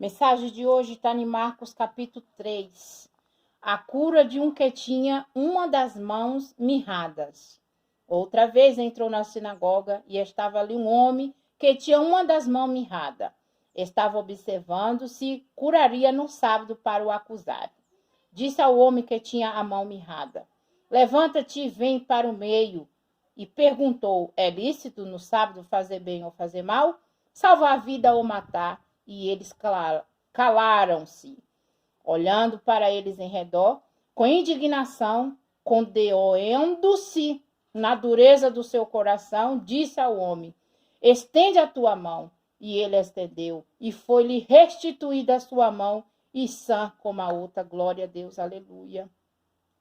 Mensagem de hoje está em Marcos capítulo 3. A cura de um que tinha uma das mãos mirradas. Outra vez entrou na sinagoga e estava ali um homem que tinha uma das mãos mirrada. Estava observando se curaria no sábado para o acusar. Disse ao homem que tinha a mão mirrada: levanta-te e vem para o meio. E perguntou: é lícito no sábado fazer bem ou fazer mal? Salvar a vida ou matar? E eles calaram-se, olhando para eles em redor, com indignação, condoendo-se na dureza do seu coração, disse ao homem: estende a tua mão. E ele estendeu, e foi-lhe restituída a sua mão, e sã como a outra. Glória a Deus, aleluia.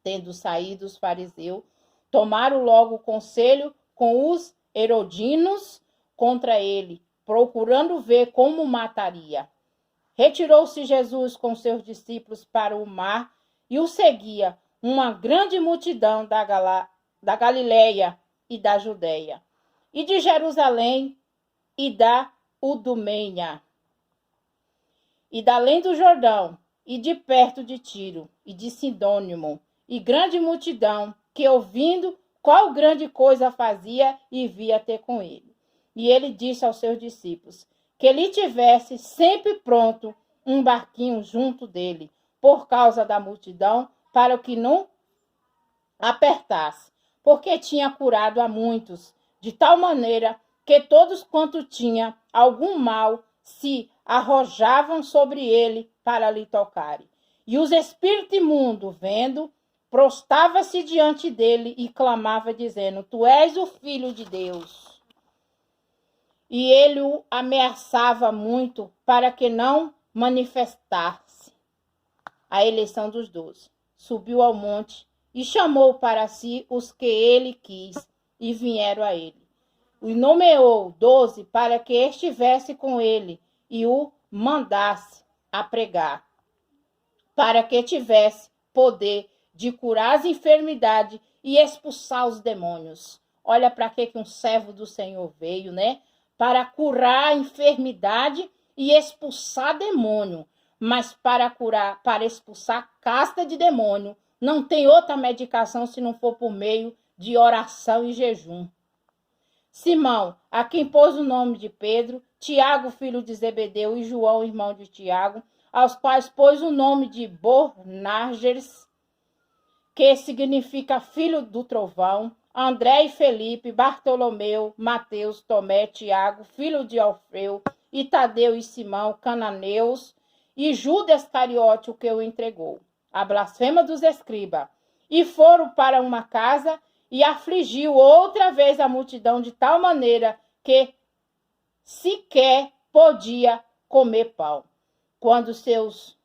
Tendo saído os fariseus, tomaram logo conselho com os herodianos contra ele, procurando ver como mataria. Retirou-se Jesus com seus discípulos para o mar e o seguia uma grande multidão da Galileia e da Judeia, e de Jerusalém e da Idumeia, e da além do Jordão, e de perto de Tiro, e de Sidônimo, e grande multidão, que ouvindo qual grande coisa fazia, e via ter com ele. E ele disse aos seus discípulos que ele tivesse sempre pronto um barquinho junto dele, por causa da multidão, para que não apertasse, porque tinha curado a muitos, de tal maneira que todos quanto tinha algum mal se arrojavam sobre ele para lhe tocarem. E os espíritos imundos, vendo, prostrava-se diante dele e clamava, dizendo: tu és o Filho de Deus. E ele o ameaçava muito para que não manifestasse a eleição dos 12. Subiu ao monte e chamou para si os que ele quis, e vieram a ele. E nomeou 12 para que estivesse com ele e o mandasse a pregar, para que tivesse poder de curar as enfermidades e expulsar os demônios. Olha para que um servo do Senhor veio, né? Para curar a enfermidade e expulsar demônio. Mas para curar, para expulsar casta de demônio, não tem outra medicação se não for por meio de oração e jejum. Simão, a quem pôs o nome de Pedro, Tiago, filho de Zebedeu, e João, irmão de Tiago, aos quais pôs o nome de Boanerges, que significa filho do trovão, André e Felipe, Bartolomeu, Mateus, Tomé, Tiago, filho de Alfeu, e Tadeu e Simão, cananeus, e Judas Iscariote, o que o entregou, a blasfema dos escribas. E foram para uma casa e afligiu outra vez a multidão de tal maneira que sequer podia comer pão. Quando seus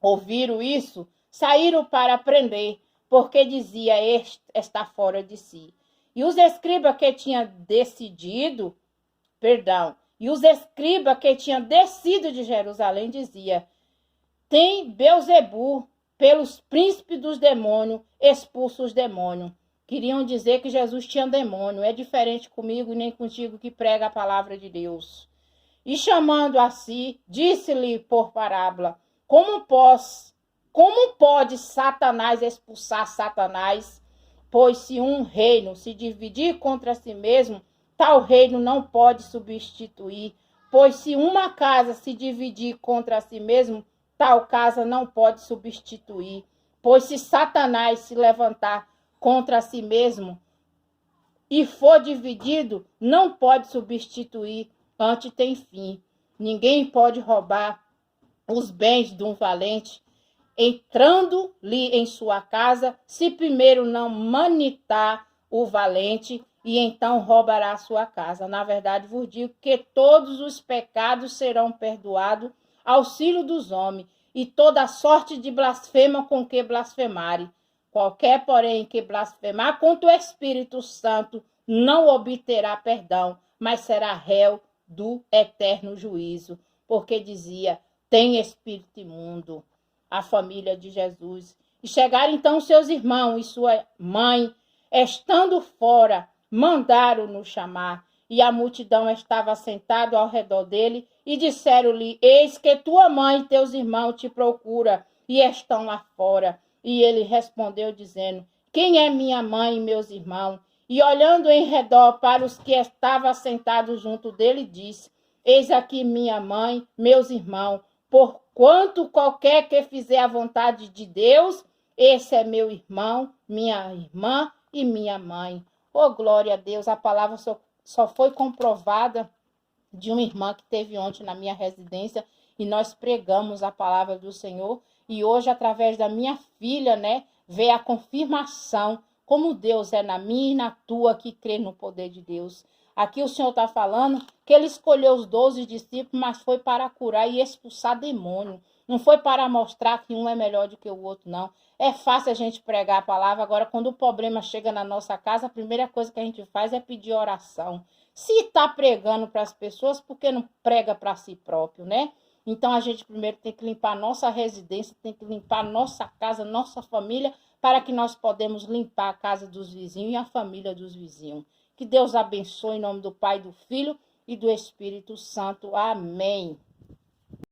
ouviram isso, saíram para prender, porque dizia: este está fora de si. E os escribas que tinham descido de Jerusalém dizia: tem Beelzebu, pelos príncipes dos demônios, expulsa os demônios. Queriam dizer que Jesus tinha demônio. É diferente comigo e nem contigo que prega a palavra de Deus. E chamando a si, disse-lhe por parábola: como pode Satanás expulsar Satanás? Pois se um reino se dividir contra si mesmo, tal reino não pode substituir. Pois se uma casa se dividir contra si mesmo, tal casa não pode substituir. Pois se Satanás se levantar contra si mesmo e for dividido, não pode substituir, antes tem fim. Ninguém pode roubar os bens de um valente, entrando-lhe em sua casa, se primeiro não manitar o valente, e então roubará a sua casa. Na verdade, vos digo que todos os pecados serão perdoados aos filhos dos homens, e toda sorte de blasfema com que blasfemarem. Qualquer, porém, que blasfemar contra o Espírito Santo não obterá perdão, mas será réu do eterno juízo. Porque dizia: tem espírito imundo, a família de Jesus. E chegaram então seus irmãos e sua mãe, estando fora, mandaram-no chamar. e a multidão estava sentada ao redor dele, e disseram-lhe: Eis que tua mãe e teus irmãos te procuram, e estão lá fora. E ele respondeu, dizendo: Quem é minha mãe e meus irmãos? E olhando em redor para os que estavam sentados junto dele, disse: Eis aqui minha mãe, meus irmãos, porquanto qualquer que fizer a vontade de Deus, esse é meu irmão, minha irmã e minha mãe. Oh, glória a Deus, a palavra só foi comprovada de uma irmã que teve ontem na minha residência, e nós pregamos a palavra do Senhor, e hoje, através da minha filha, veio a confirmação como Deus é na minha e na tua que crê no poder de Deus. Aqui o Senhor está falando que ele escolheu os 12 discípulos, mas foi para curar e expulsar demônio. Não foi para mostrar que um é melhor do que o outro, não. É fácil a gente pregar a palavra. Agora, quando o problema chega na nossa casa, a primeira coisa que a gente faz é pedir oração. Se está pregando para as pessoas, por que não prega para si próprio, né? Então, a gente primeiro tem que limpar a nossa residência, tem que limpar a nossa casa, nossa família, para que nós podemos limpar a casa dos vizinhos e a família dos vizinhos. Que Deus abençoe em nome do Pai, do Filho e do Espírito Santo. Amém.